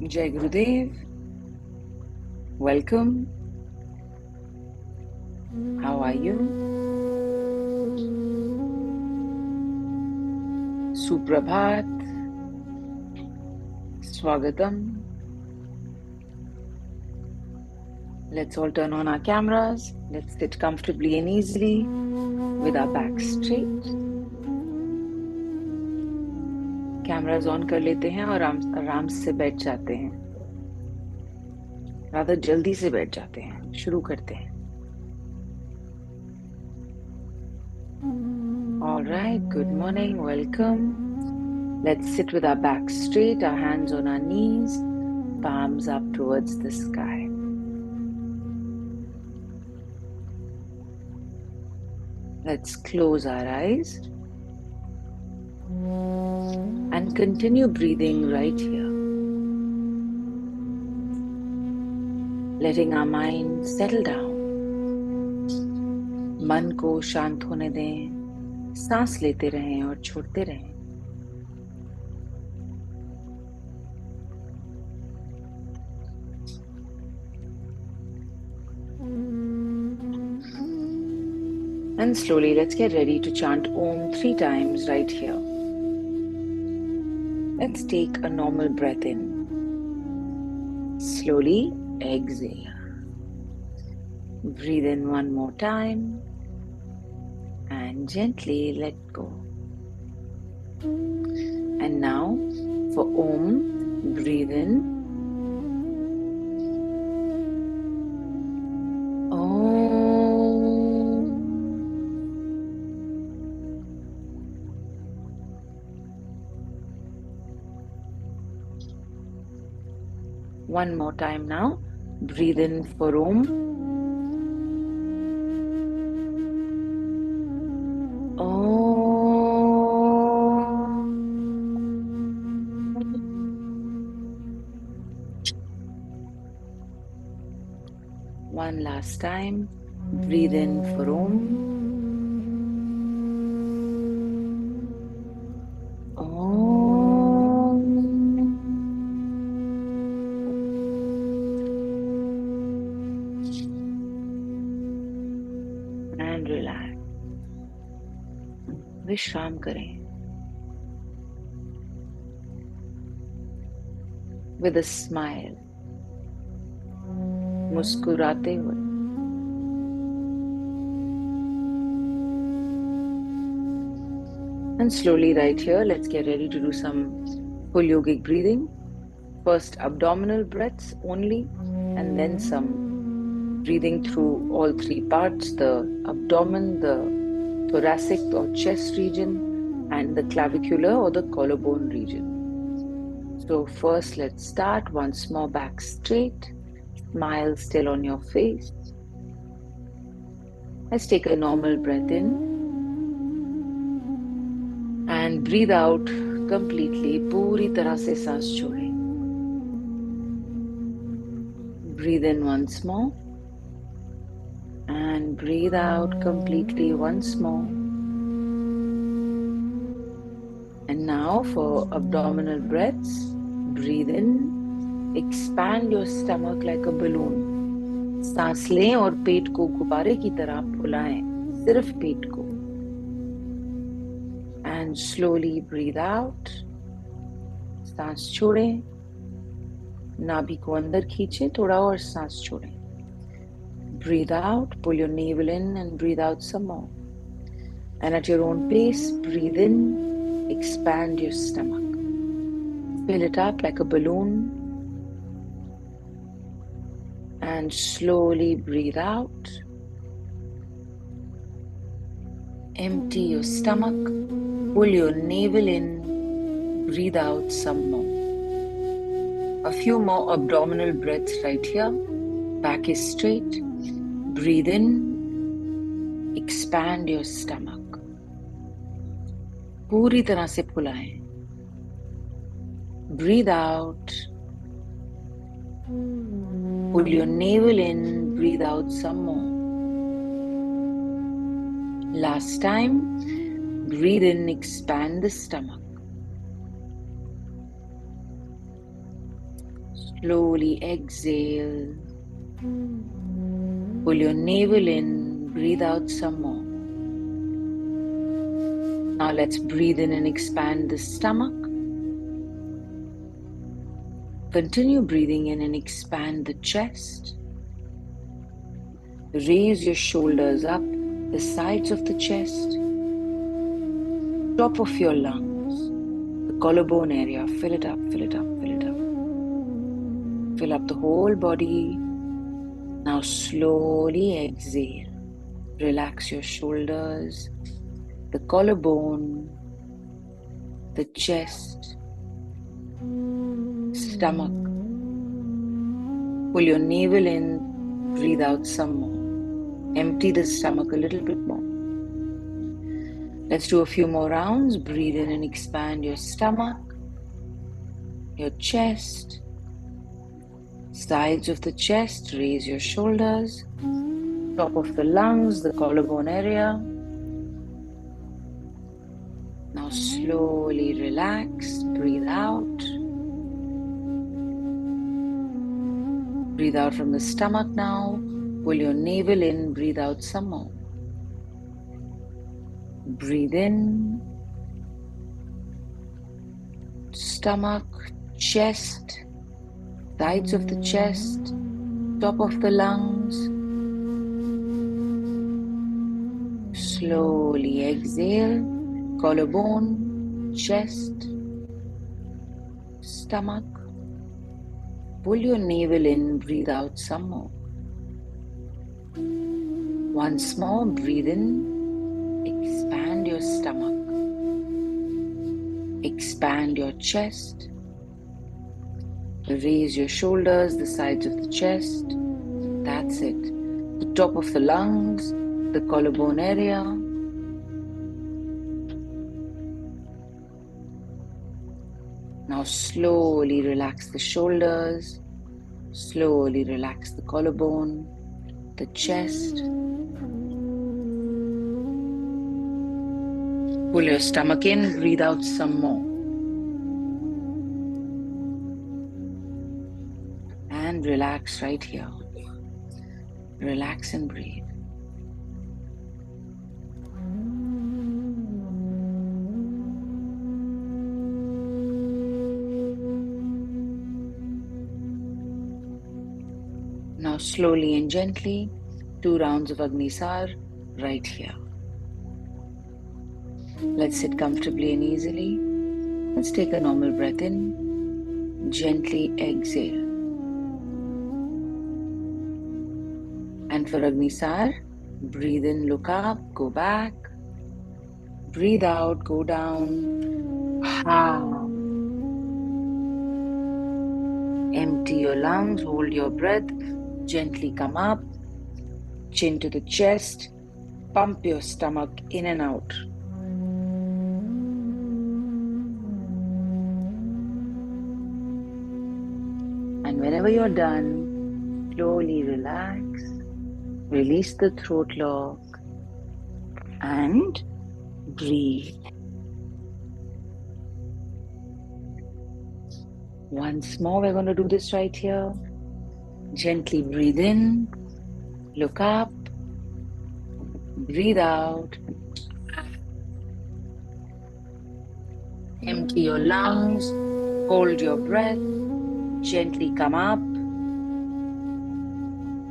Jai Gurudev. Welcome. How are you? Suprabhat. Swagatam. Let's all turn on our cameras. Let's sit comfortably and easily with our backs straight. Cameras on कर लेते हैं और आराम से बैठ जाते हैं. rather जल्दी से बैठ जाते हैं. शुरू करते हैं. All right, good morning, welcome. Let's sit with our backs straight, our hands on our knees, palms up towards the sky. Let's close our eyes and continue breathing right here. Letting our mind settle down. मन को शांत होने दें. सांस लेते रहें और छोड़ते रहें. And slowly let's get ready to chant Om 3 times right here. Let's take a normal breath in. Slowly exhale. Breathe in one more time and gently let go. And now for Om, breathe in. One more time now. Breathe in for Om. One last time. Breathe in for Om. And relax. विश्राम करें. With a smile. मुस्कुराते हुए. And slowly right here, let's get ready to do some full yogic breathing. First abdominal breaths only, and then some breathing through all three parts, the abdomen, the thoracic or chest region, and the clavicular or the collarbone region. So first let's start. Once more, back straight, smile still on your face. Let's take a normal breath in and breathe out completely. पूरी तरह से सांस छोड़ें. Breathe in once more and breathe out completely once more. And now for abdominal breaths, breathe in, expand your stomach like a balloon. सांस लें और पेट को गुब्बारे की तरह फुलाएं, सिर्फ पेट को. And slowly breathe out. सांस छोड़ें. नाभि को अंदर खींचें, थोड़ा और सांस छोड़ें. Breathe out, pull your navel in and breathe out some more. And at your own pace, breathe in, expand your stomach. Fill it up like a balloon. And slowly breathe out. Empty your stomach, pull your navel in, breathe out some more. A few more abdominal breaths right here. Back is straight. Breathe in, expand your stomach. पूरी तरह से फुलाएं. Breathe out. Pull your navel in, breathe out some more. Last time, breathe in, expand the stomach. Slowly exhale. Pull your navel in, breathe out some more. Now let's breathe in and expand the stomach. Continue breathing in and expand the chest. Raise your shoulders up, the sides of the chest, top of your lungs, the collarbone area. Fill it up, fill it up, fill it up. Fill up the whole body. Now slowly exhale. Relax your shoulders, the collarbone, the chest, stomach. Pull your navel in, breathe out some more. Empty the stomach a little bit more. Let's do a few more rounds. Breathe in and expand your stomach, your chest, sides of the chest. Raise your shoulders, top of the lungs, the collarbone area. Now slowly relax, breathe out. Breathe out from the stomach now. Pull your navel in, breathe out some more. Breathe in, stomach, chest, sides of the chest, top of the lungs. Slowly exhale, collarbone, chest, stomach. Pull your navel in, breathe out some more. Once more, breathe in, expand your stomach, expand your chest, raise your shoulders, the sides of the chest. That's it. The top of the lungs, the collarbone area. Now slowly relax the shoulders, slowly relax the collarbone, the chest. Pull your stomach in, breathe out some more. And relax right here. Relax and breathe. Now slowly and gently, 2 rounds of Agnisar right here. Let's sit comfortably and easily. Let's take a normal breath in, gently exhale. And for Agnisar, breathe in, look up, go back. Breathe out, go down. Ha. Empty your lungs, hold your breath, gently come up, chin to the chest, pump your stomach in and out. And whenever you're done, slowly relax, release the throat lock, and breathe. Once more, we're going to do this right here. Gently breathe in, look up, breathe out. Empty your lungs, hold your breath, gently come up,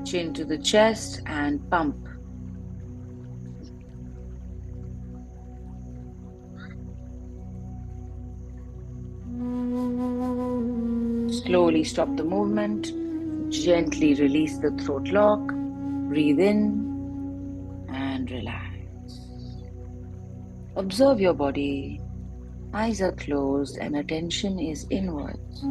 chin to the chest and pump. Slowly stop the movement, gently release the throat lock, breathe in and relax. Observe your body, eyes are closed and attention is inwards.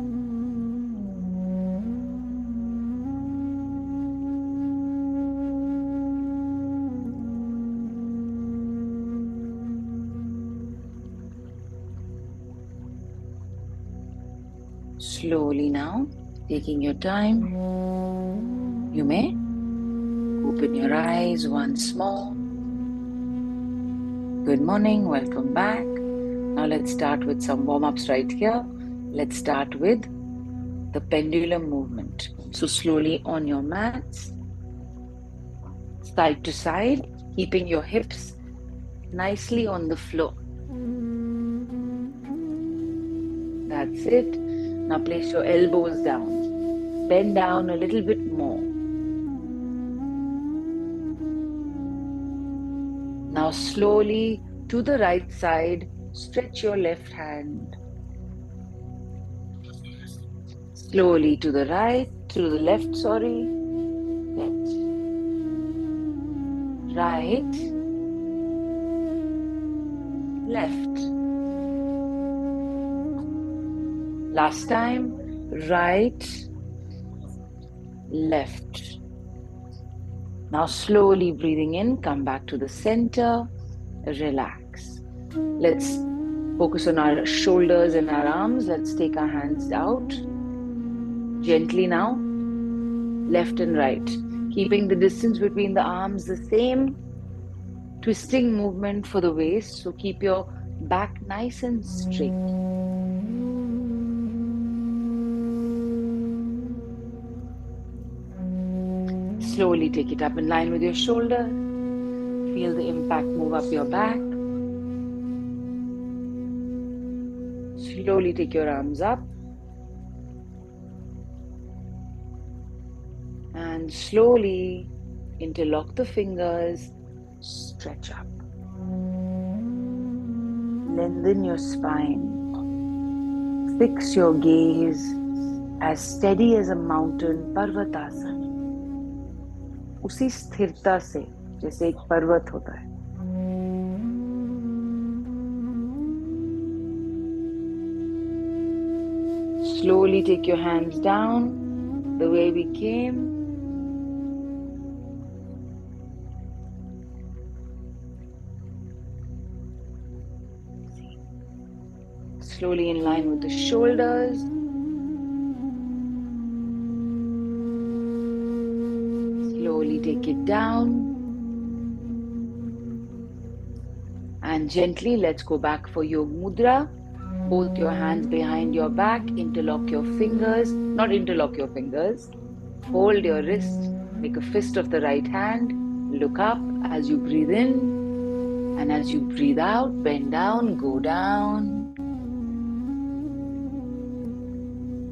Slowly now, taking your time, you may open your eyes once more. Good morning, welcome back. Now let's start with some warm-ups right here. Let's start with the pendulum movement. So slowly on your mats, side to side, keeping your hips nicely on the floor. That's it. Now place your elbows down. Bend down a little bit more. Now slowly to the right side, stretch your left hand. Slowly to the right, to the left, sorry. Left. Right. Left. Last time, right, left. Now slowly breathing in, come back to the center, relax. Let's focus on our shoulders and our arms. Let's take our hands out. Gently now, left and right. Keeping the distance between the arms the same. Twisting movement for the waist, so keep your back nice and straight. Slowly take it up in line with your shoulder. Feel the impact move up your back. Slowly take your arms up. And slowly interlock the fingers, stretch up. Lengthen your spine. Fix your gaze as steady as a mountain, Parvatasana. उसी स्थिरता से जैसे एक पर्वत होता है. Slowly take your hands down the way we came. Slowly in line with the shoulders. Slowly take it down. And gently let's go back for Yoga Mudra. Both your hands behind your back. Interlock your fingers. Not interlock your fingers. Hold your wrist. Make a fist of the right hand. Look up as you breathe in. And as you breathe out, bend down, go down.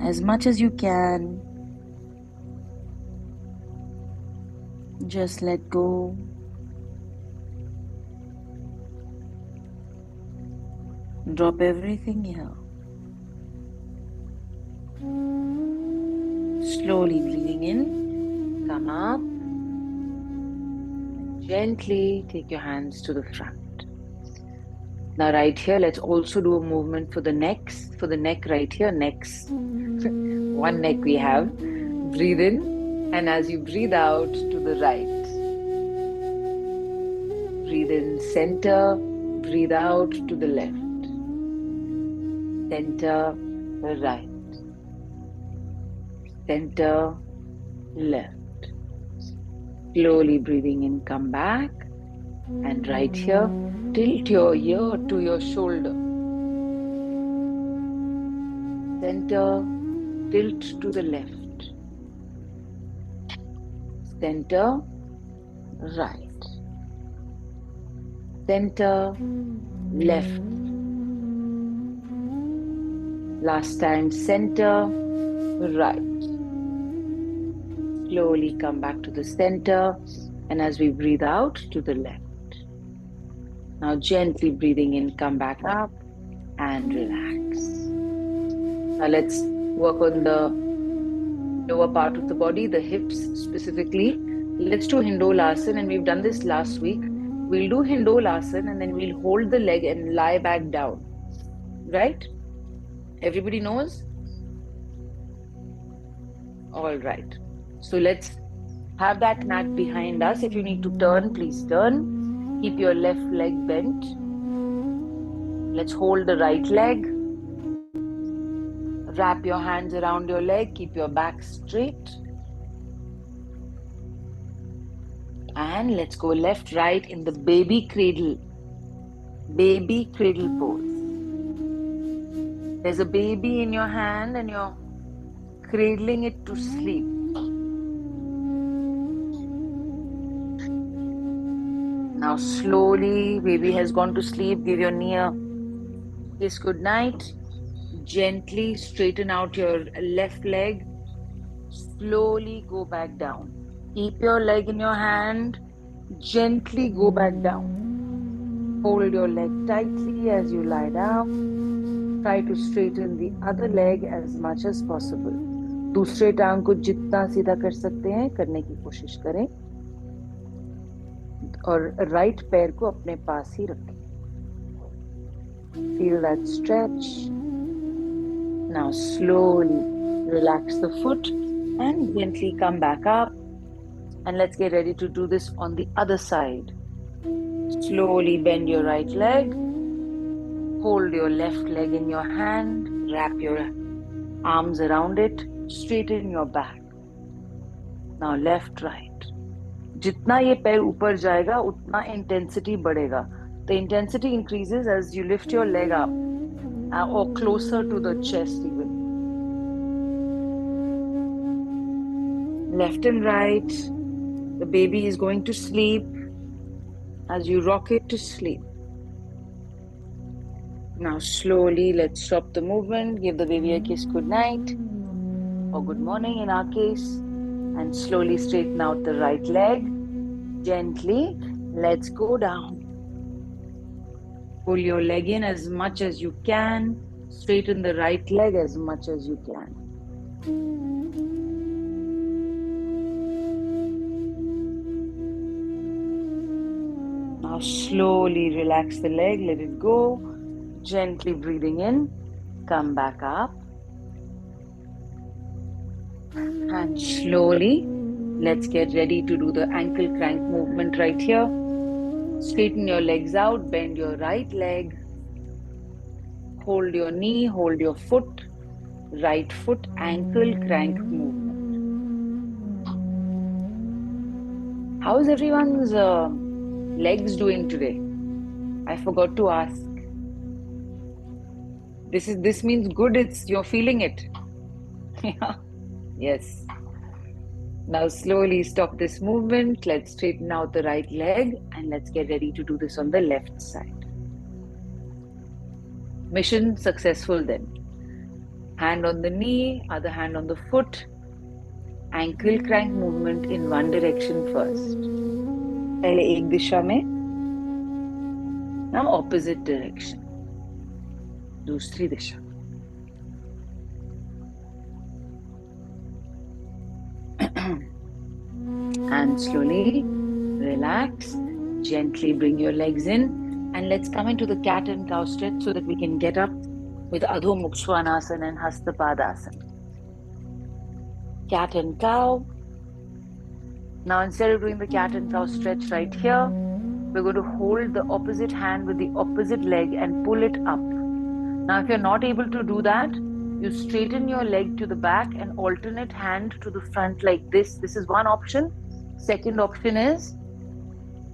As much as you can. Just let go. Drop everything here. Slowly breathing in, come up. Gently take your hands to the front. Now right here, let's also do a movement for the necks. For the neck right here, necks. One neck we have. Breathe in, and as you breathe out to the right. Breathe in center, breathe out to the left. Center, right. Center, left. Slowly breathing in, come back. And right here, tilt your ear to your shoulder. Center, tilt to the left. Center, right. Center, left. Last time, center, right. Slowly come back to the center, and as we breathe out, to the left. Now gently breathing in, come back up and relax. Now let's work on the lower part of the body, the hips specifically. Let's do Hindolasana, and we've done this last week. We'll do Hindolasana and then we'll hold the leg and lie back down. Right? Everybody knows? All right. So let's have that mat behind us. If you need to turn, please turn. Keep your left leg bent. Let's hold the right leg. Wrap your hands around your leg. Keep your back straight. And let's go left, right in the baby cradle. Baby cradle pose. There's a baby in your hand and you're cradling it to sleep. Now slowly, baby has gone to sleep. Give your knee a kiss goodnight. Gently straighten out your left leg. Slowly go back down. Keep your leg in your hand. Gently go back down. Hold your leg tightly as you lie down. Try to straighten the other leg as much as possible. दूसरे टांग को जितना सीधा कर सकते हैं करने की कोशिश करें और राइट पैर को अपने पास ही रखें. Feel that stretch. Now slowly relax the foot and gently come back up. And let's get ready to do this on the other side. Slowly bend your right leg. Hold your left leg in your hand. Wrap your arms around it. Straighten your back. Now left, right. जितना ये पैर ऊपर जाएगा उतना intensity बढ़ेगा. The intensity increases as you lift your leg up or closer to the chest even. Left and right. The baby is going to sleep as you rock it to sleep. Now slowly let's stop the movement. Give the baby a kiss goodnight or good morning in our case. And slowly straighten out the right leg. Gently, let's go down. Pull your leg in as much as you can. Straighten the right leg as much as you can. Now slowly relax the leg, let it go. Gently breathing in, come back up. And slowly, let's get ready to do the ankle crank movement right here. Straighten your legs out, bend your right leg. Hold your knee, hold your foot. Right foot, ankle crank movement. How is everyone's legs doing today? I forgot to ask. This means good, you're feeling it. Yeah. Yes. Now slowly stop this movement. Let's straighten out the right leg and let's get ready to do this on the left side. Mission successful then. Hand on the knee, other hand on the foot. Ankle crank movement in one direction first. पहले एक दिशा में. Now opposite direction. दूसरी दिशा. And slowly relax, gently bring your legs in and let's come into the cat and cow stretch so that we can get up with Adho Mukha Svanasana and Hasta Padasana. Cat and cow. Now instead of doing the cat and cow stretch right here, we're going to hold the opposite hand with the opposite leg and pull it up. Now if you're not able to do that, you straighten your leg to the back and alternate hand to the front like this. This is one option. Second option is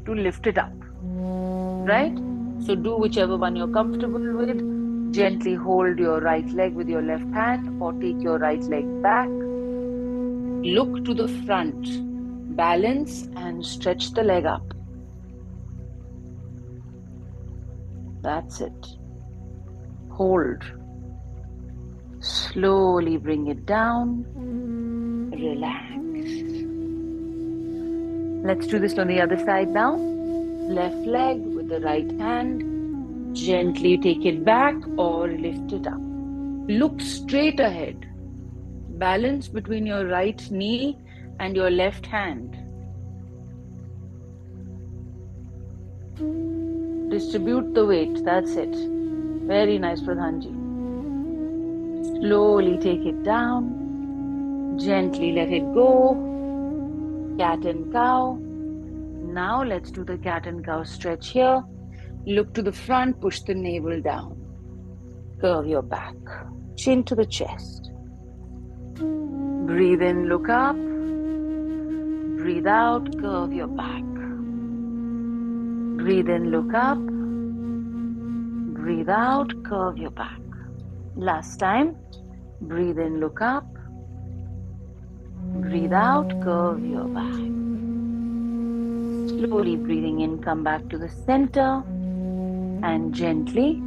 to lift it up, right? So do whichever one you're comfortable with. Gently hold your right leg with your left hand or take your right leg back. Look to the front, balance and stretch the leg up. That's it. Hold. Slowly bring it down. Relax. Let's do this on the other side now. Left leg with the right hand. Gently take it back or lift it up. Look straight ahead. Balance between your right knee and your left hand. Distribute the weight. That's it. Very nice, Pradhanji. Slowly take it down. Gently let it go. Cat and cow. Now let's do the cat and cow stretch here. Look to the front, push the navel down. Curve your back. Chin to the chest. Breathe in, look up. Breathe out, curve your back. Breathe in, look up. Breathe out, curve your back. Last time. Breathe in, look up. breathe out, curve your back. Slowly breathing in, come back to the center and gently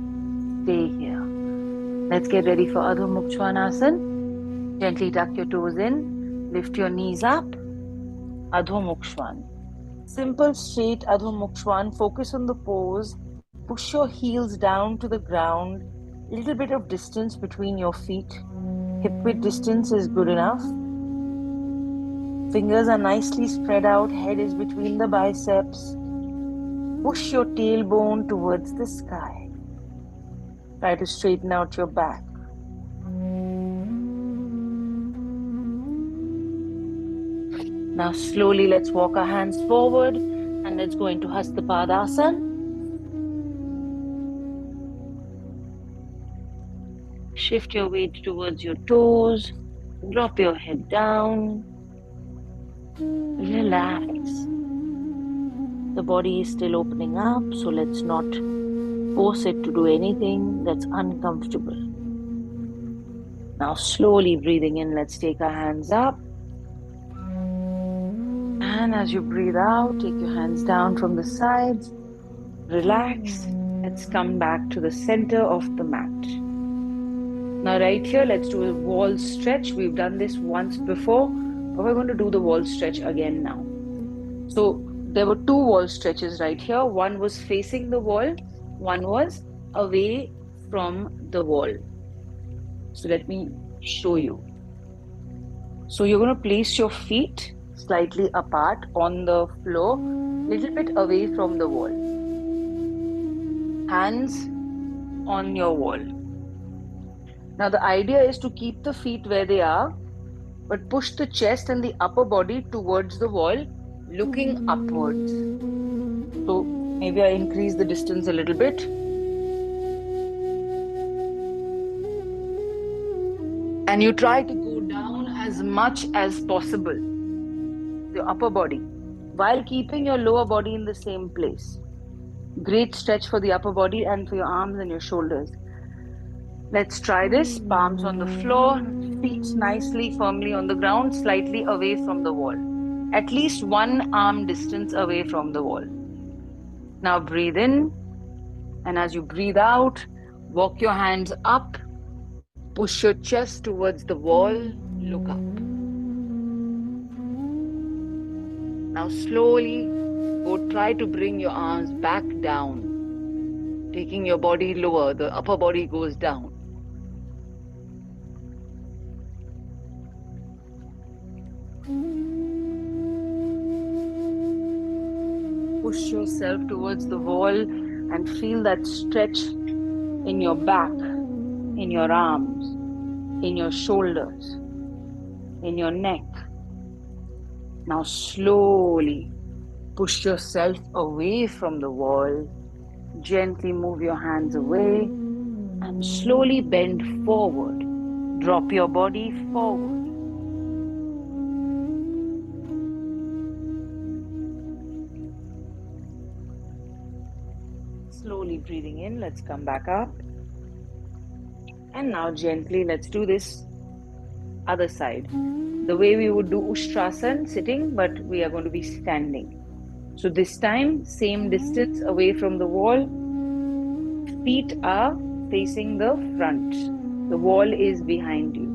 stay here. Let's get ready for Adho Mukha Svanasana. Gently tuck your toes in, lift your knees up. Adho Mukha Svan. Simple, straight Adho Mukha Svan. Focus on the pose. Push your heels down to the ground. Little bit of distance between your feet. Hip width distance is good enough. Fingers are nicely spread out. Head is between the biceps. Push your tailbone towards the sky. Try to straighten out your back. Now slowly let's walk our hands forward and let's go into Hasta Padasana. Shift your weight towards your toes. Drop your head down. Relax. The body is still opening up, so let's not force it to do anything that's uncomfortable. Now slowly breathing in, let's take our hands up. And as you breathe out, take your hands down from the sides. Relax. Let's come back to the center of the mat. Now right here, let's do a wall stretch. We've done this once before, but we're going to do the wall stretch again now. So there were two wall stretches right here. One was facing the wall, one was away from the wall. So let me show you. So you're going to place your feet slightly apart on the floor, little bit away from the wall. Hands on your wall. Now the idea is to keep the feet where they are, but push the chest and the upper body towards the wall, looking upwards. So maybe I increase the distance a little bit. And you try to go down as much as possible, your upper body, while keeping your lower body in the same place. Great stretch for the upper body and for your arms and your shoulders. Let's try this. Palms on the floor, feet nicely, firmly on the ground, slightly away from the wall. At least one arm distance away from the wall. Now breathe in, and as you breathe out, walk your hands up, push your chest towards the wall, look up. Now slowly go try to bring your arms back down, taking your body lower, the upper body goes down. Push yourself towards the wall and feel that stretch in your back, in your arms, in your shoulders, in your neck. Now slowly push yourself away from the wall. Gently move your hands away and slowly bend forward. Drop your body forward. Slowly breathing in, let's come back up. And now gently, let's do this other side. The way we would do Ustrasana, sitting, but we are going to be standing. So this time, same distance away from the wall. Feet are facing the front. The wall is behind you.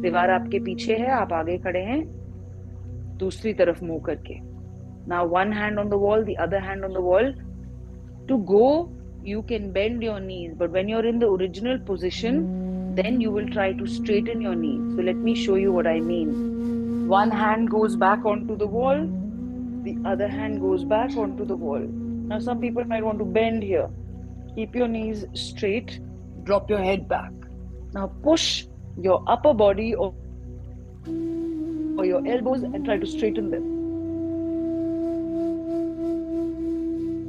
दीवार आपके पीछे है, आप आगे खड़े हैं, दूसरी तरफ मुंह करके. Now one hand on the wall, the other hand on the wall. To go, you can bend your knees, but when you're in the original position, then you will try to straighten your knees. So let me show you what I mean. One hand goes back onto the wall, the other hand goes back onto the wall. Now some people might want to bend here. Keep your knees straight, drop your head back. Now push your upper body or your elbows and try to straighten them.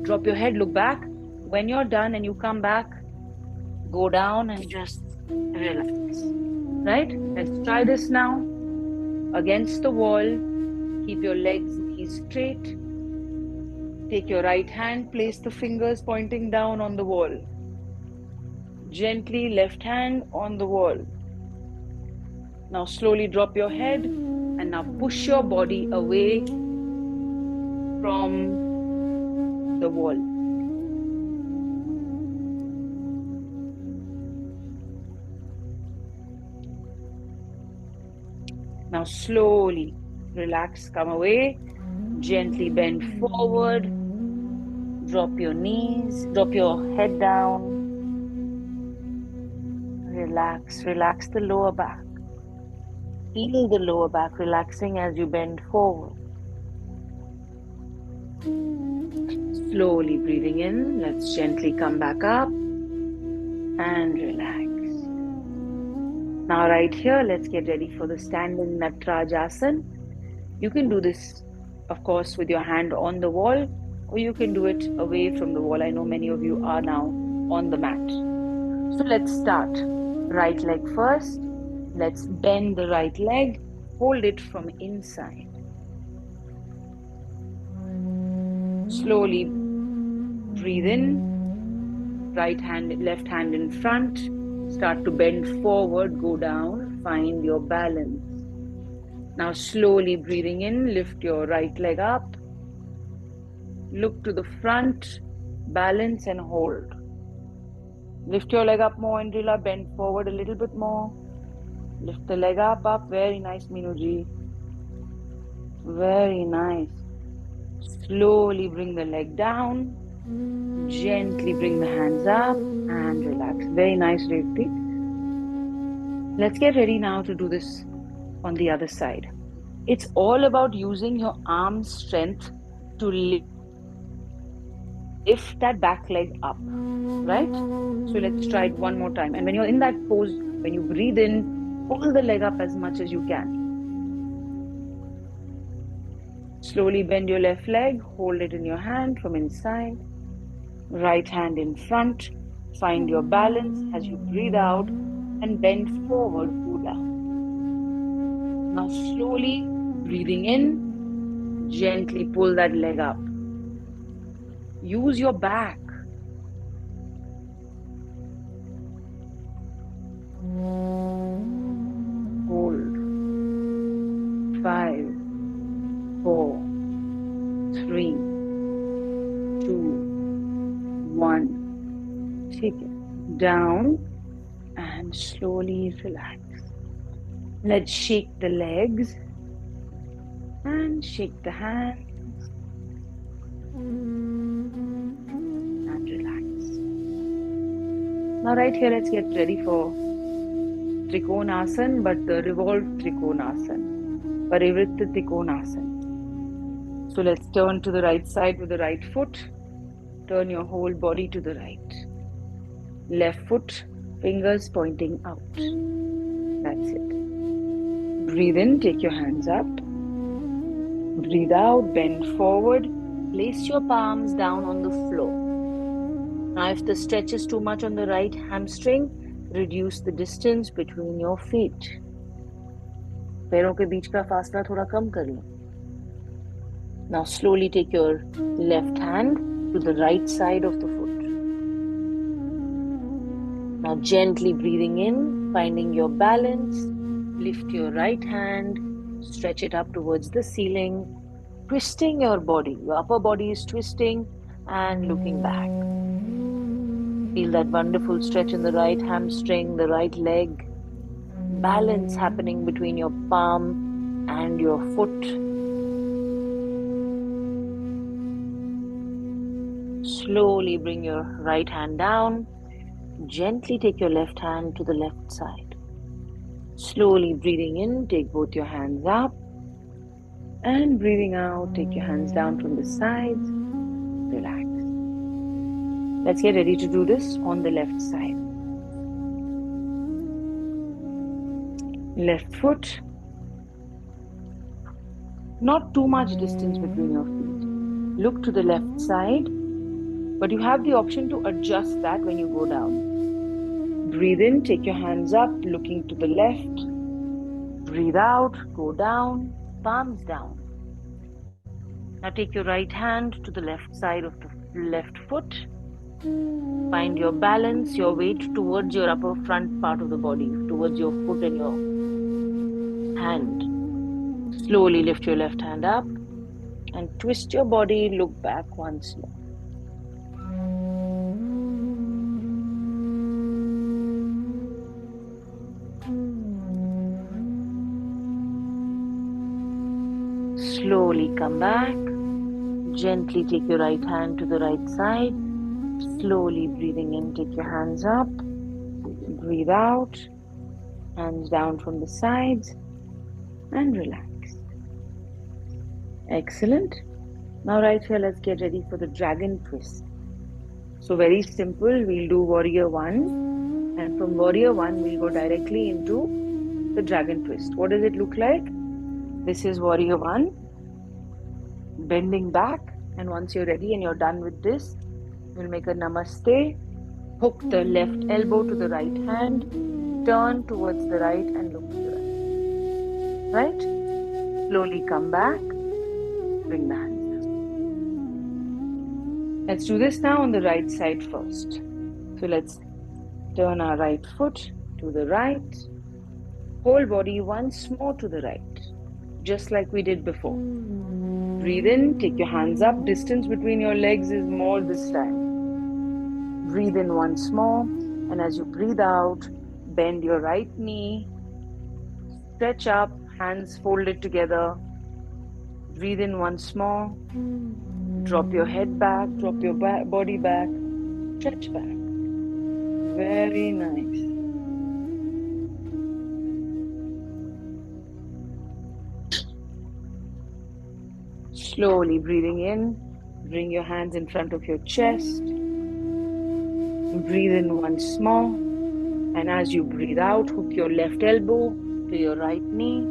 Drop your head, look back. When you're done and you come back, go down and just relax. Right? Let's try this now. Against the wall, keep your legs, knees straight. Take your right hand, place the fingers pointing down on the wall. Gently, left hand on the wall. Now slowly drop your head And now push your body away from the wall. Now slowly relax, come away, gently bend forward, drop your knees, drop your head down. Relax, relax the lower back. Feel the lower back relaxing as you bend forward. Slowly breathing in, let's gently come back up and relax. Now right here, let's get ready for the standing Natarajasana. You can do this, of course, with your hand on the wall, or you can do it away from the wall. I know many of you are now on the mat. So let's start. Right leg first. Let's bend the right leg. Hold it from inside. Slowly breathe in. Right hand, left hand in front. Start to bend forward, go down. Find your balance. Now slowly breathing in, lift your right leg up. Look to the front, balance and hold. Lift your leg up more, Indrila, bend forward a little bit more. Lift the leg up, very nice, Minuji. Very nice. Slowly bring the leg down. Gently bring the hands up and relax. Very nice, Revati. Let's get ready now to do this on the other side. It's all about using your arm strength to lift that back leg up, right? So let's try it one more time. And when you're in that pose, when you breathe in, pull the leg up as much as you can. Slowly bend your left leg, hold it in your hand from inside. Right hand in front. Find your balance as you breathe out and bend forward, go down. Now slowly breathing in, gently pull that leg up. Use your back. Hold. 5, 4, 3, 2, 1. Take it down and slowly relax. Let's shake the legs and shake the hands and relax. Now right here, let's get ready for Trikonasana, but the revolved Trikonasana, Parivritta Trikonasana. So let's turn to the right side with the right foot. Turn your whole body to the right. Left foot, fingers pointing out. That's it. Breathe in, take your hands up. Breathe out, bend forward. Place your palms down on the floor. Now if the stretch is too much on the right hamstring, reduce the distance between your feet. पैरों के बीच का फासला थोड़ा कम कर लो. Now slowly take your left hand to the right side of the foot. Now gently breathing in, finding your balance. Lift your right hand, stretch it up towards the ceiling, twisting your body. Your upper body is twisting and looking back. Feel that wonderful stretch in the right hamstring, the right leg. Balance happening between your palm and your foot. Slowly bring your right hand down. Gently take your left hand to the left side. Slowly breathing in, take both your hands up. And breathing out, take your hands down from the sides. Relax. Let's get ready to do this on the left side. Left foot. Not too much distance between your feet. Look to the left side, but you have the option to adjust that when you go down. Breathe in, take your hands up, looking to the left. Breathe out, go down, palms down. Now take your right hand to the left side of the left foot. Find your balance, your weight towards your upper front part of the body, towards your foot and your hand. Slowly lift your left hand up and twist your body, look back once more. Slowly come back. Gently take your right hand to the right side. Slowly breathing in, take your hands up. Breathe out. Hands down from the sides and relax. Excellent. Now right here, let's get ready for the dragon twist. So very simple, we'll do warrior one, and from warrior one, we'll go directly into the dragon twist. What does it look like? This is warrior one, bending back, and once you're ready and you're done with this, we'll make a namaste, hook the left elbow to the right hand, turn towards the right and look to the right. Right? Slowly come back, bring the hands down. Let's do this now on the right side first. So let's turn our right foot to the right, whole body once more to the right, just like we did before. Breathe in, take your hands up, distance between your legs is more this time. Breathe in once more, and as you breathe out, bend your right knee, stretch up, hands folded together. Breathe in once more, drop your head back, drop your body back, stretch back. Very nice. Slowly breathing in, bring your hands in front of your chest. Breathe in once more, and as you breathe out, hook your left elbow to your right knee,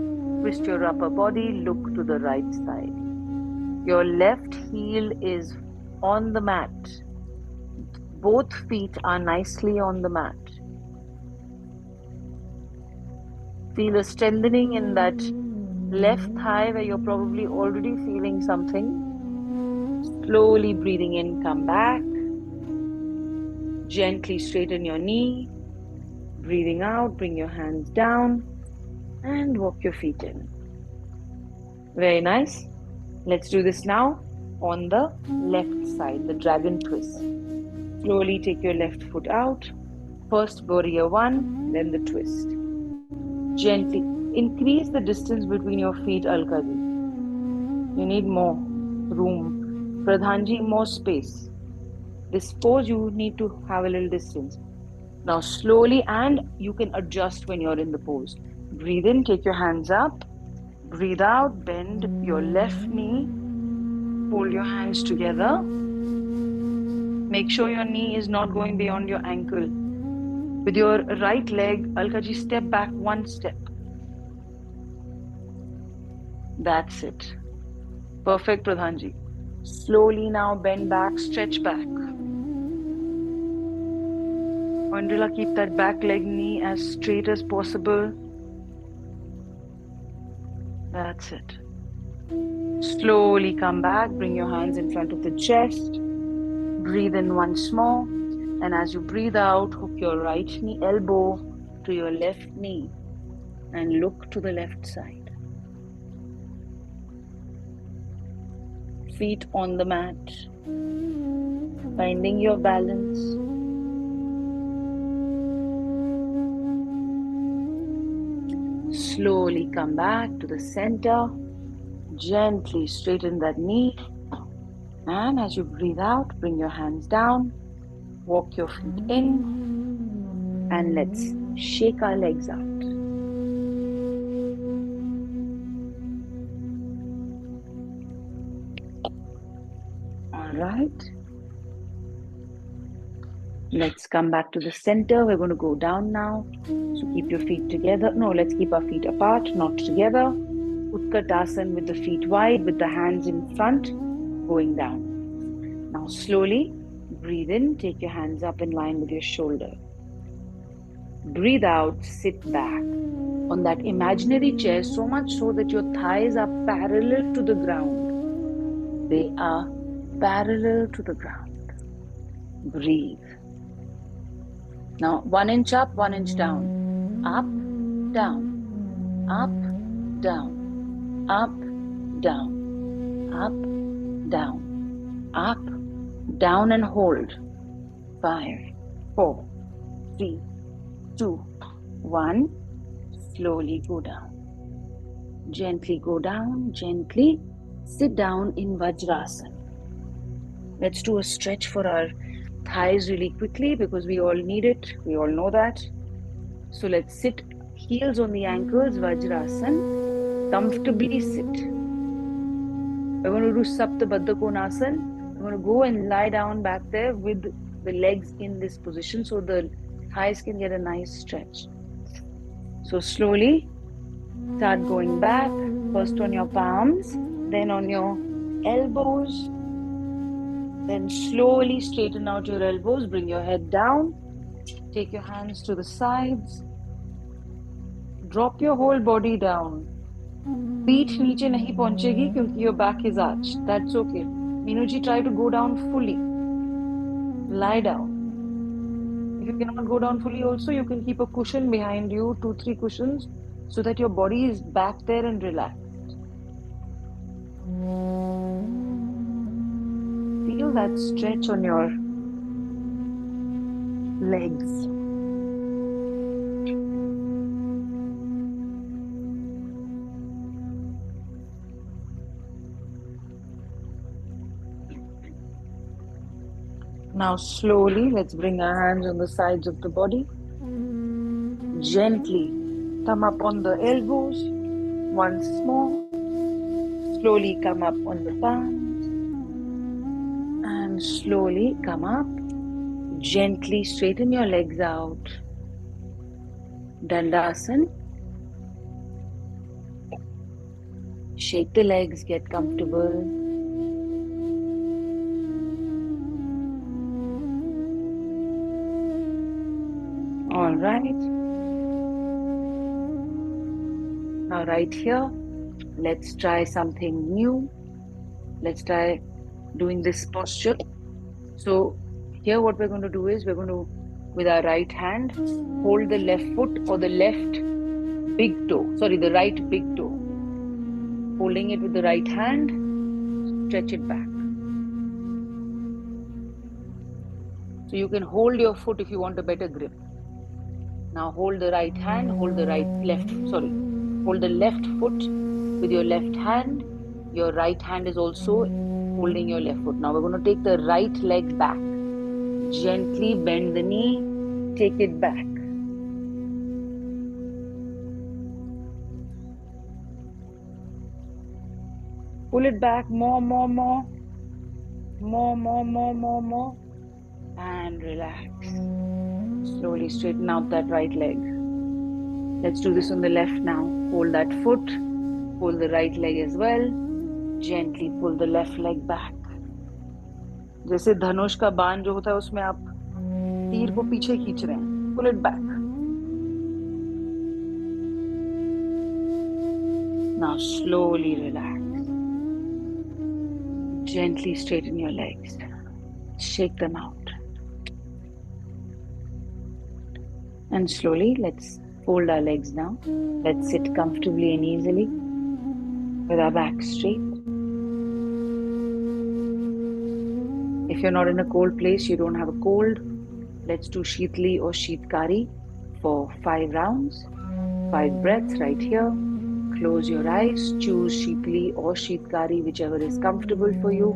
twist your upper body, look to the right side. Your left heel is on the mat. Both feet are nicely on the mat. Feel a strengthening in that left thigh where you're probably already feeling something. Slowly breathing in, come back. Gently straighten your knee. Breathing out, bring your hands down and walk your feet in. Very nice. Let's do this now on the left side, the dragon twist. Slowly take your left foot out. First warrior one, then the twist. Gently increase the distance between your feet, Alkaji. You need more room. Pradhanji, more space. This pose, you need to have a little distance. Now slowly, and you can adjust when you're in the pose. Breathe in, take your hands up. Breathe out, bend your left knee. Pull your hands together. Make sure your knee is not going beyond your ankle. With your right leg, Alkaji, step back one step. That's it. Perfect, Pradhanji. Slowly now bend back, stretch back. Andrila, keep that back leg knee as straight as possible. That's it. Slowly come back, bring your hands in front of the chest. Breathe in once more. And as you breathe out, hook your right knee elbow to your left knee and look to the left side. Feet on the mat, finding your balance. Slowly come back to the center. Gently straighten that knee. And as you breathe out, bring your hands down. Walk your feet in. And let's shake our legs out. All right. Let's come back to the center. We're going to go down now. So keep your feet together. No, let's keep our feet apart, not together. Utkatasana with the feet wide, with the hands in front, going down. Now slowly breathe in, take your hands up in line with your shoulder. Breathe out, sit back on that imaginary chair, so much so that your thighs are parallel to the ground. They are parallel to the ground. Breathe. Now 1 inch up, 1 inch down. Up, down, up, down, up, down, up, down, up, down and hold. 5, 4, 3, 2, 1. Slowly go down. Gently go down, gently sit down in Vajrasana. Let's do a stretch for our thighs really quickly because we all need it. We all know that. So let's sit heels on the ankles, Vajrasana. Comfortably sit. We're going to do Sapta Baddha Konasana. We're going to go and lie down back there with the legs in this position so the thighs can get a nice stretch. So slowly start going back, first on your palms, then on your elbows. Then slowly straighten out your elbows, bring your head down, take your hands to the sides, drop your whole body down. पीठ नीचे नहीं पहुंचेगी क्योंकि your back is arched. That's okay. Meenu ji, try to go down fully. Lie down. If you cannot go down fully also, you can keep a cushion behind you, 2-3 cushions, so that your body is back there and relaxed. Feel that stretch on your legs. Now slowly, let's bring our hands on the sides of the body. Gently come up on the elbows once more. Slowly come up on the palms. And slowly come up. Gently straighten your legs out. Dandasana. Shake the legs, get comfortable. All right. Now right here, let's try something new. Let's try doing this posture. So here what we're going to do is we're going to, with our right hand, hold the left foot or the left big toe. Sorry, the right big toe. Holding it with the right hand, stretch it back. So you can hold your foot if you want a better grip. Now hold the right hand, hold the left foot with your left hand. Your right hand is also holding your left foot. Now we're going to take the right leg back. Gently bend the knee, take it back. Pull it back, more. And relax. Slowly straighten out that right leg. Let's do this on the left now. Hold that foot, hold the right leg as well. Gently pull the left leg back. जैसे धनुष का बाण जो होता है उसमें आप तीर को पीछे खींच रहे हैं. Pull it back. Now slowly relax. Gently straighten your legs. Shake them out. And slowly, let's fold our legs now. Let's sit comfortably and easily with our back straight. If you're not in a cold place, you don't have a cold, let's do Sheetli or Sheetkari for 5 rounds. 5 breaths right here. Close your eyes. Choose Sheetli or Sheetkari, whichever is comfortable for you.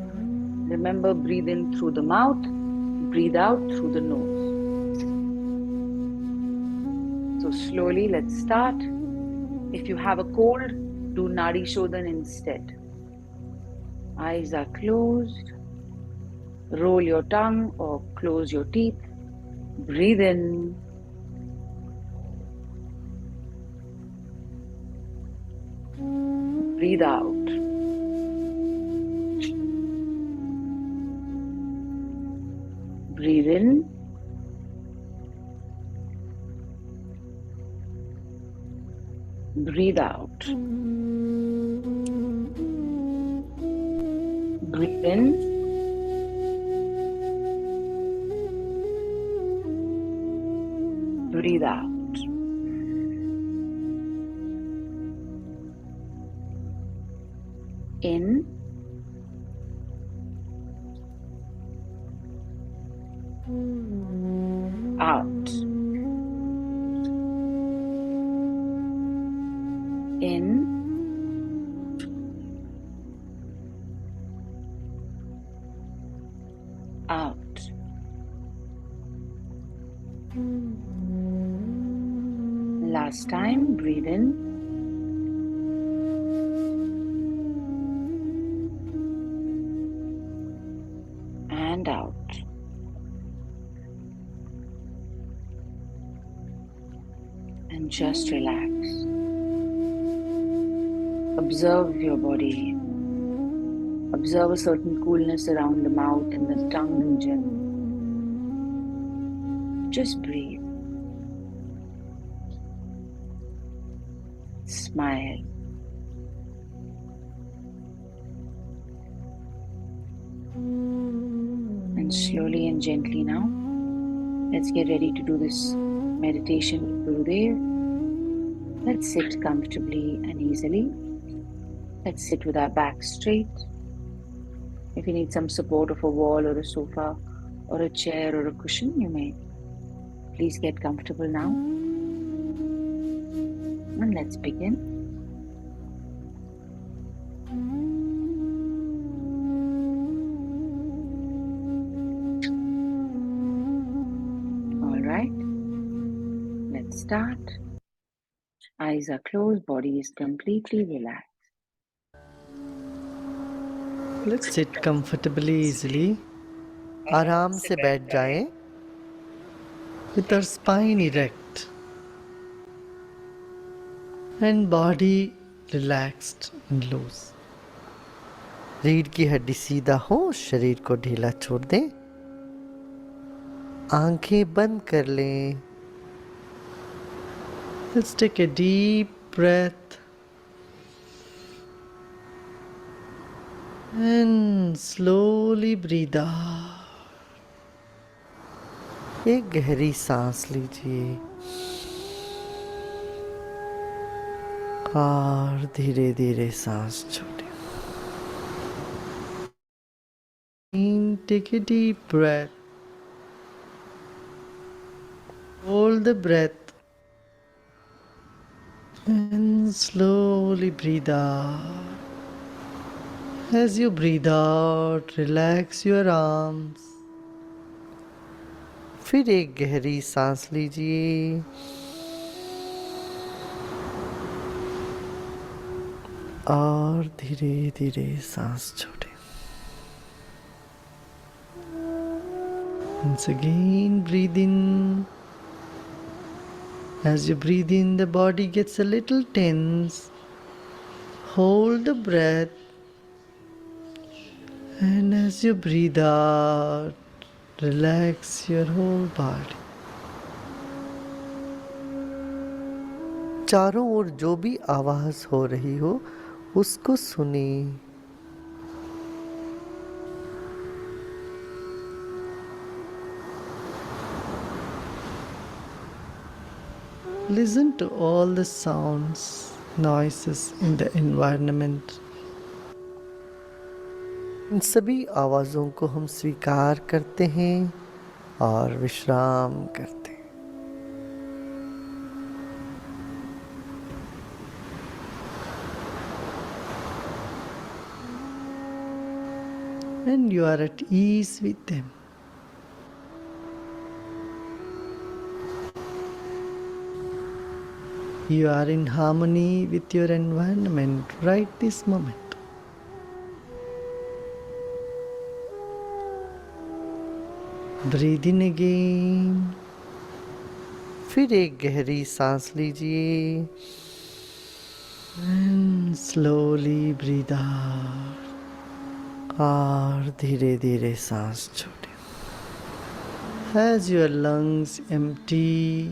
Remember, breathe in through the mouth, breathe out through the nose. So slowly, let's start. If you have a cold, do Nadi Shodhan instead. Eyes are closed. Roll your tongue or close your teeth. Breathe in. Breathe out. Breathe in. Breathe out. Breathe in. Breathe out. In, out, in, out. Last time, breathe in. And out. And just relax. Observe your body. Observe a certain coolness around the mouth and the tongue region. Just breathe. Smile. And slowly and gently now, let's get ready to do this meditation with Gurudev. Let's sit comfortably and easily. Let's sit with our back straight. If you need some support of a wall or a sofa or a chair or a cushion, you may please get comfortable now. And let's begin. All right, let's start. Eyes are closed, body is completely relaxed. Let's sit comfortably, easily. आराम से बैठ जाएं, with our spine erect and body relaxed and loose. रीढ़ की हड्डी सीधा हो, शरीर को ढीला छोड़ दें, आंखें बंद कर लें. Let's take a deep breath and slowly breathe out. एक गहरी सांस लीजिए और धीरे धीरे सांस छोड़ें. Take a deep breath. Hold the breath and slowly breathe out. As you breathe out, relax your arms. फिर एक गहरी सांस लीजिए और धीरे धीरे सांस छोड़ें. Once again, breathe in. As you breathe in, the body gets a little tense. Hold the breath. And as you breathe out, relax your whole body. चारों ओर जो भी आवाज हो रही हो, उसको सुनिए. Listen to all the sounds, noises in the environment. इन सभी आवाज़ों को हम स्वीकार करते हैं और विश्राम करते हैं. And you are at ease with them. You are in harmony with your environment right this moment. Breathe in again. फिर एक गहरी सांस लीजिए and slowly breathe out. और धीरे धीरे सांस छोड़ें. As your lungs empty,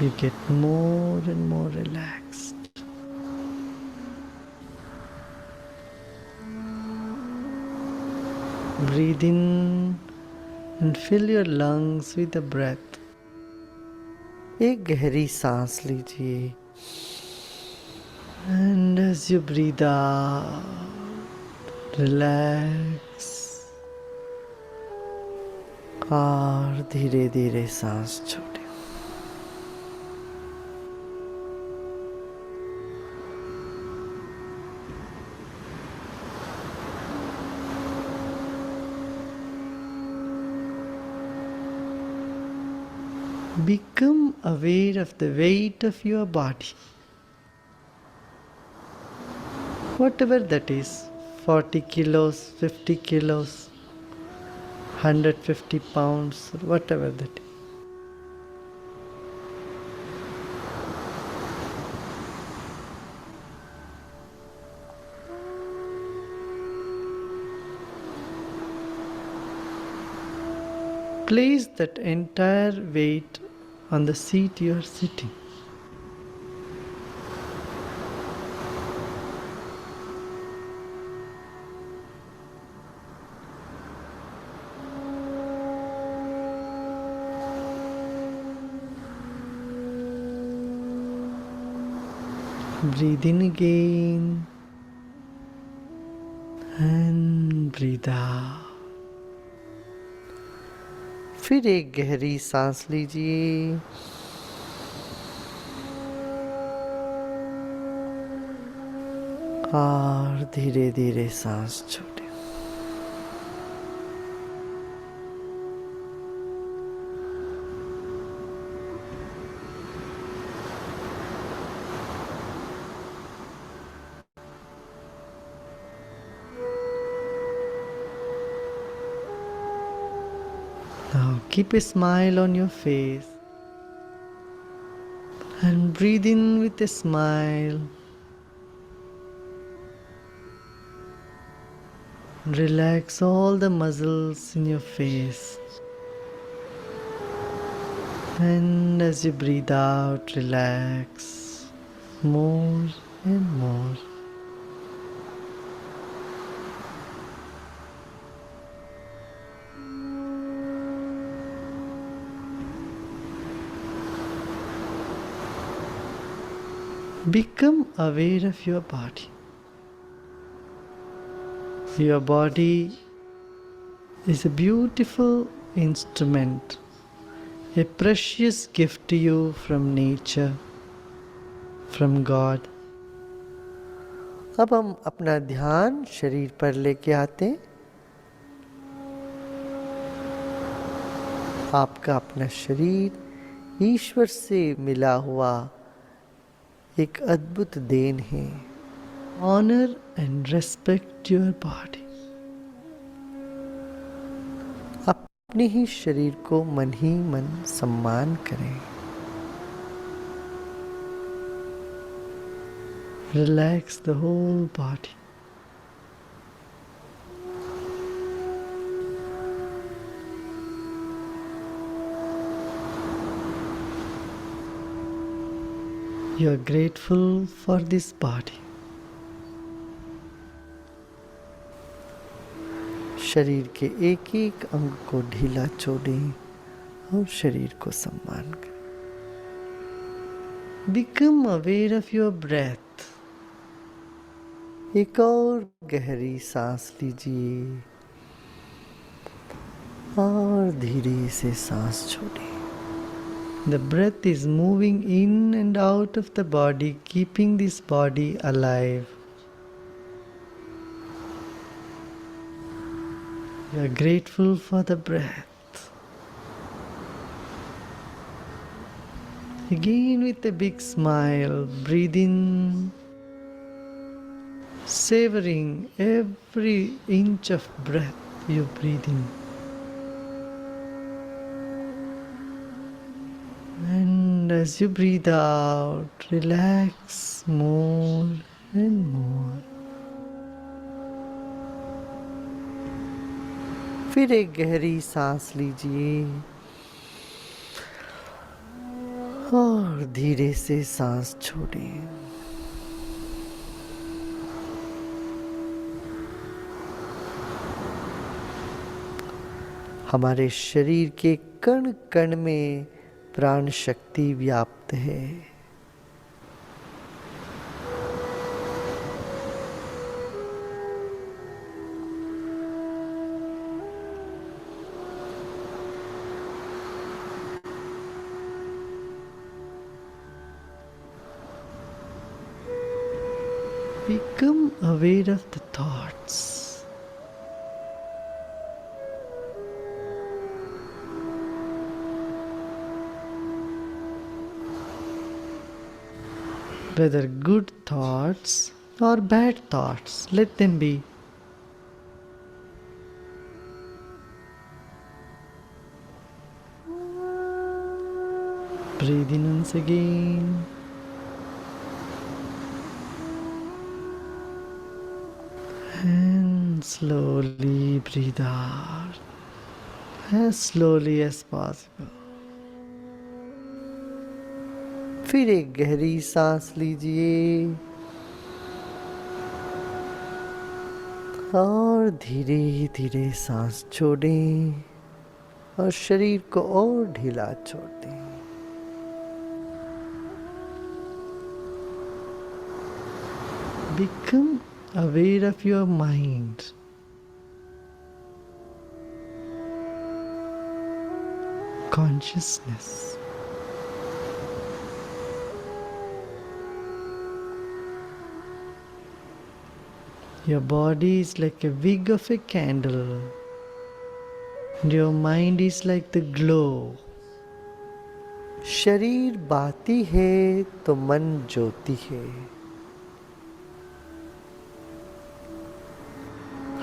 you get more and more relaxed. Breathe in and fill your lungs with the breath. एक गहरी सांस लीजिए And as you breathe out, relax और धीरे धीरे सांस छोड़े। Become aware of the weight of your body. Whatever that is, 40 kilos, 50 kilos, 150 pounds, whatever that is. Place that entire weight on the seat you are sitting. Breathe in again and breathe out. फिर एक गहरी सांस लीजिए और धीरे धीरे सांस छोड़े। Now keep a smile on your face and breathe in with a smile. Relax all the muscles in your face. And as you breathe out, relax more and more. Become aware of your body. Your body is a beautiful instrument, a precious gift to you from nature, from God. अब हम अपना ध्यान शरीर पर लेके आते हैं। आपका अपना शरीर ईश्वर से मिला हुआ एक अद्भुत देन है। Honor and respect your body. अपने ही शरीर को मन ही मन सम्मान करें। Relax the whole body. You are grateful for this body. शरीर के एक एक अंग को ढीला छोड़ें और शरीर को सम्मान करें। Become aware of your breath. एक और गहरी सांस लीजिए और धीरे से सांस छोड़ें। The breath is moving in and out of the body, keeping this body alive. You are grateful for the breath. Again with a big smile, breathe in, savoring every inch of breath you breathe in. And as you breathe out, relax more and more. फिर एक गहरी सांस लीजिए और धीरे से सांस छोड़ें। हमारे शरीर के कण कण में प्राण शक्ति व्याप्त है। Become aware of the thoughts. Whether good thoughts or bad thoughts, let them be. Breathe in once again. And slowly breathe out as slowly as possible. फिर एक गहरी सांस लीजिए और धीरे धीरे सांस छोड़ें और शरीर को और ढीला छोड़ दें। Become aware of your mind. Consciousness. Your body is like a wick of a candle, and your mind is like the glow. शरीर बाती है तो मन ज्योति है।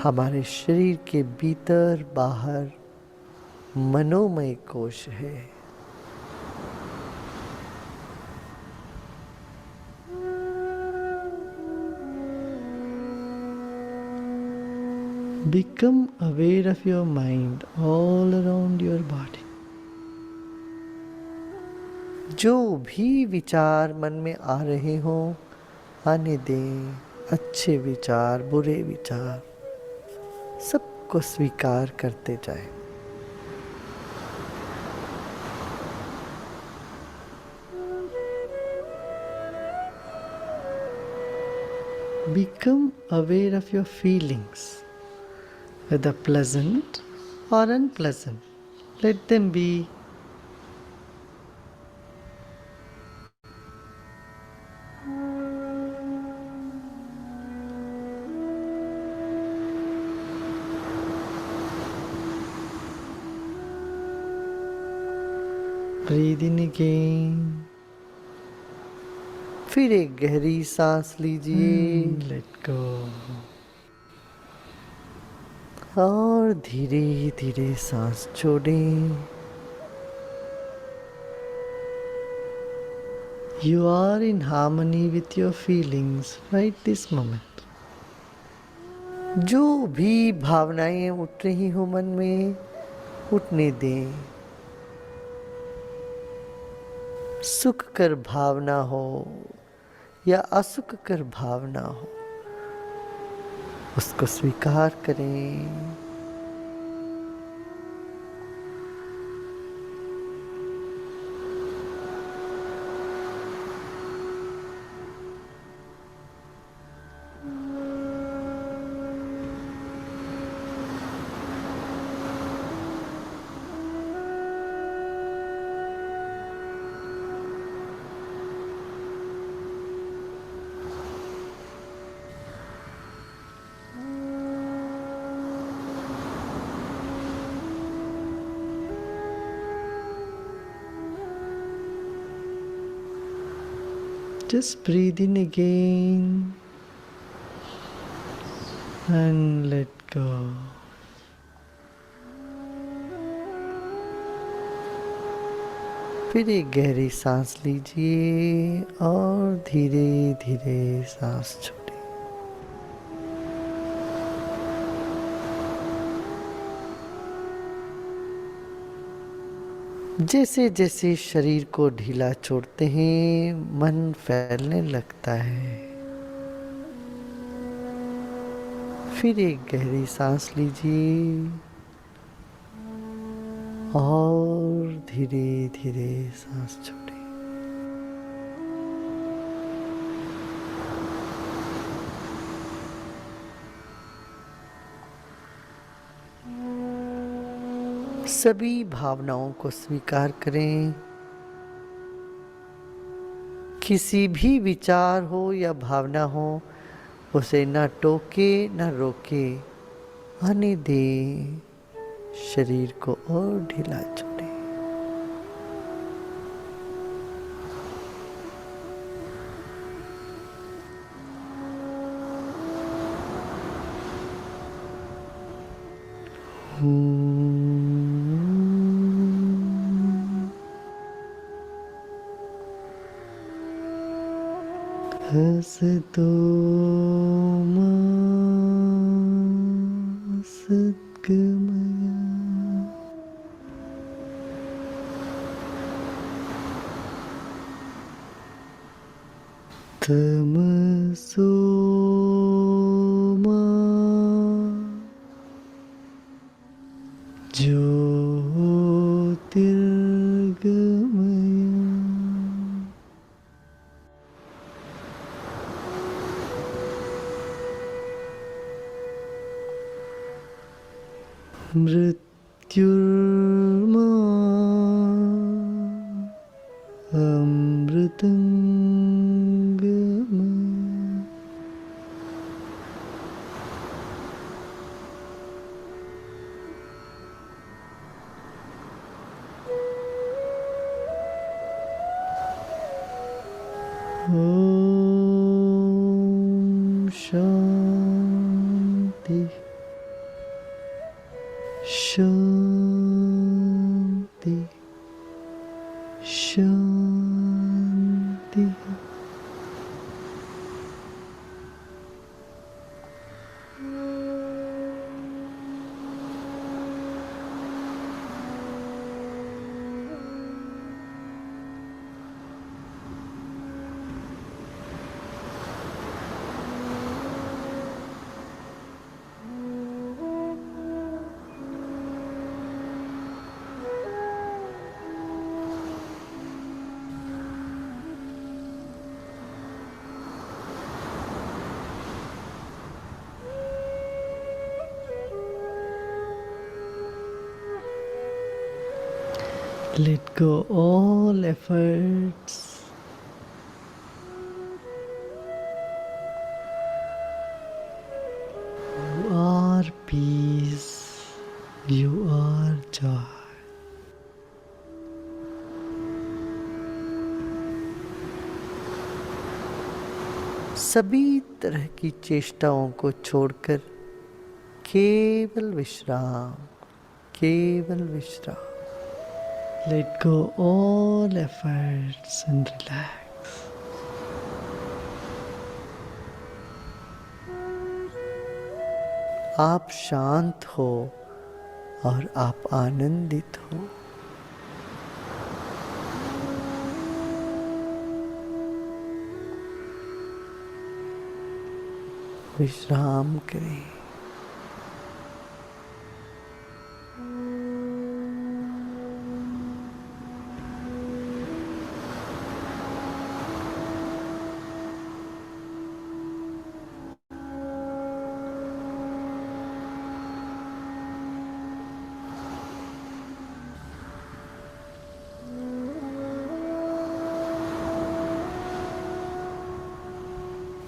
हमारे शरीर के भीतर बाहर मनोमय कोश है। Become aware of your mind all around your body. जो भी विचार मन में आ रहे हों, आने दें। अच्छे विचार, बुरे विचार, सबको स्वीकार करते जाएं। Become aware of your feelings, whether pleasant or unpleasant. Let them be. Breathe in again. फिर एक गहरी सांस लीजिए। Let go. और धीरे धीरे सांस छोड़ें। You are in harmony with your feelings right this moment. जो भी भावनाएं उठ रही हो मन में, उठने दें। सुख कर भावना हो या असुख कर भावना हो, उसको स्वीकार करें। Just breathe in again and let go. फिर एक गहरी सांस लीजिए और धीरे धीरे सांस छोड़ें। जैसे जैसे शरीर को ढीला छोड़ते हैं, मन फैलने लगता है। फिर एक गहरी सांस लीजिए और धीरे धीरे सांस छोड़ें। सभी भावनाओं को स्वीकार करें। किसी भी विचार हो या भावना हो, उसे न टोके न रोके, आने दे, शरीर को और ढीला छोड़े। हंस तो सद्गमया, तमसो मा ज्योतिर्गमया। मृत्युर्मा अमृतंगमया। ओम शांति शांति शांति। Let go all efforts. You are peace. You are joy. सभी तरह की चेष्टाओं को छोड़कर केवल विश्राम, केवल विश्राम। Let go all efforts and relax. आप शांत हो और आप आनंदित हो। विश्राम करें।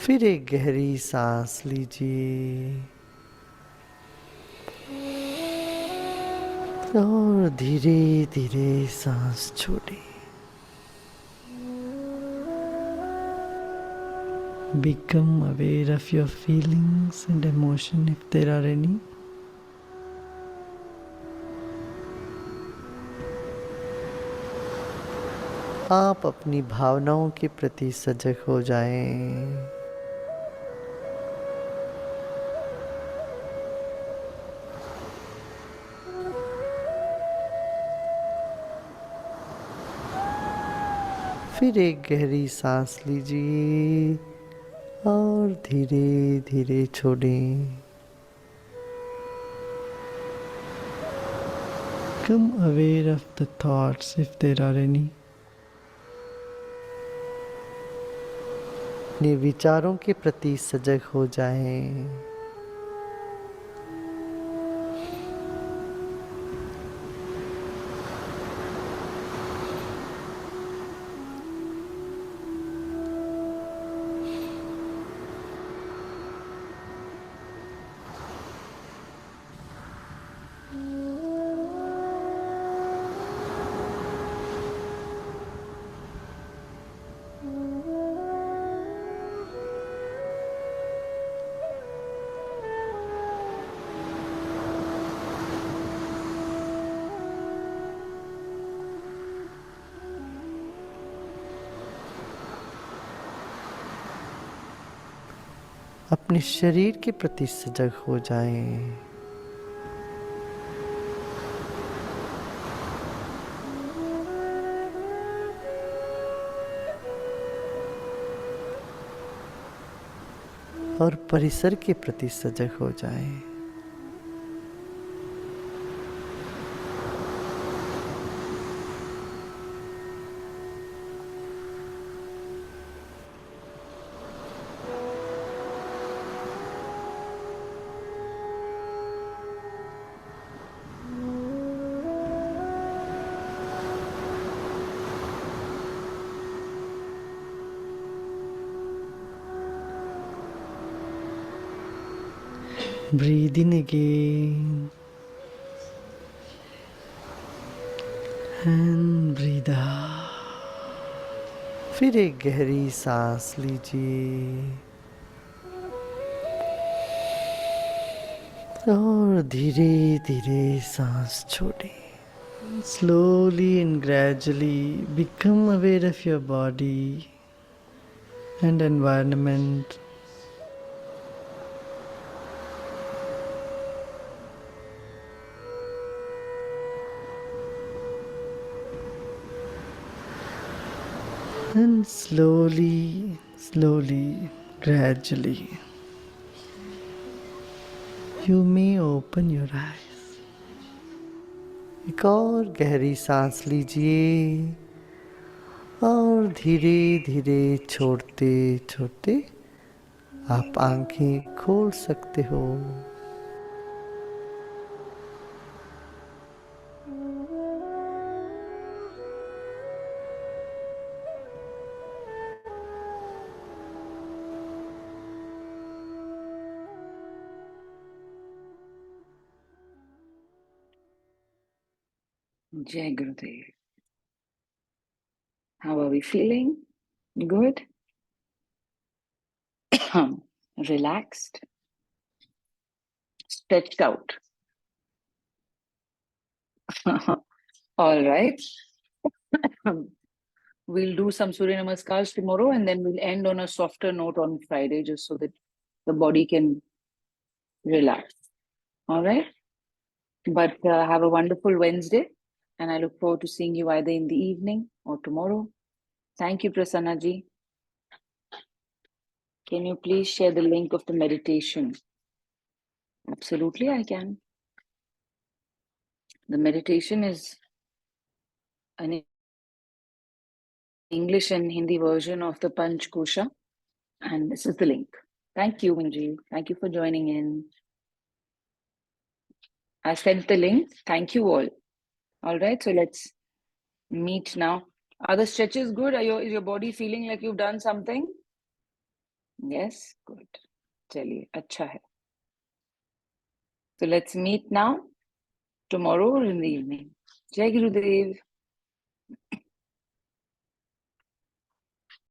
फिर एक गहरी सांस लीजिए और धीरे धीरे सांस छोड़िए। Become aware of your feelings and emotion if there are any. आप अपनी भावनाओं के प्रति सजग हो जाएं। फिर एक गहरी सांस लीजिए और धीरे धीरे छोड़ें। Become aware of the thoughts if there are any. अपने विचारों के प्रति सजग हो जाएं। अपने शरीर के प्रति सजग हो जाएं। और परिसर के प्रति सजग हो जाएं। Breathe in again and breathe out. फिर एक गहरी सांस लीजिए और धीरे धीरे सांस छोड़ें. Slowly and gradually become aware of your body and environment. And slowly, gradually, you may open your eyes. एक और गहरी सांस लीजिए और धीरे धीरे छोड़ते छोड़ते आप आंखें खोल सकते हो. Jai Gurudev. How are we feeling? Good? Relaxed? Stretched out? All right. We'll do some Surya Namaskars tomorrow and then we'll end on a softer note on Friday just so that the body can relax. All right? But have a wonderful Wednesday and I look forward to seeing you either in the evening or tomorrow. Thank you, Prasanna ji. Can you please share the link of the meditation? Absolutely, I can. The meditation is an English and Hindi version of the Panch Kosha, and this is the link. Thank you, Minji. Thank you for joining in. I sent the link. Thank you all. All right, so let's meet now. Are the stretches good? Is your body feeling like you've done something? Yes, good. Chaliye, acha hai. So let's meet now, tomorrow or in the evening. Jai Gurudev.